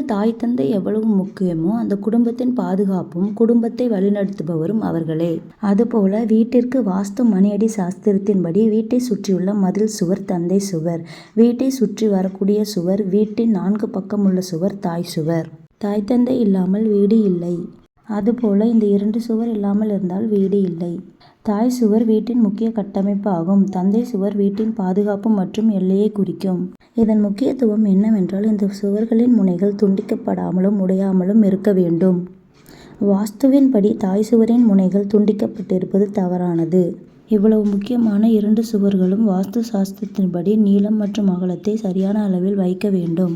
வீட்டில் தாய் தந்தை எவ்வளவு முக்கியமோ அந்த குடும்பத்தின் பாதுகாப்பும் குடும்பத்தை வழிநடத்துபவரும் அவர்களே. அதுபோல வீட்டிற்கு வாஸ்து மணியடி சாஸ்திரத்தின்படி வீட்டை சுற்றியுள்ள மதில் சுவர் தந்தை சுவர், வீட்டை சுற்றி வரக்கூடிய சுவர், வீட்டின் 4 பக்கமுள்ள சுவர் தாய் சுவர். தாய் தந்தை இல்லாமல் வீடு இல்லை. அதுபோல இந்த 2 சுவர் இல்லாமல் இருந்தால் வீடு இல்லை. தாய் சுவர் வீட்டின் முக்கிய கட்டமைப்பு ஆகும். தந்தை சுவர் வீட்டின் பாதுகாப்பு மற்றும் எல்லையை குறிக்கும். இதன் முக்கியத்துவம் என்னவென்றால் இந்த சுவர்களின் முனைகள் துண்டிக்கப்படாமலும் உடையாமலும் இருக்க வேண்டும். வாஸ்துவின்படி தாய் சுவரின் முனைகள் துண்டிக்கப்பட்டிருப்பது தவறானது. இவ்வளவு முக்கியமான 2 சுவர்களும் வாஸ்து சாஸ்திரத்தின்படி நீளம் மற்றும் அகலத்தை சரியான அளவில் வைக்க வேண்டும்.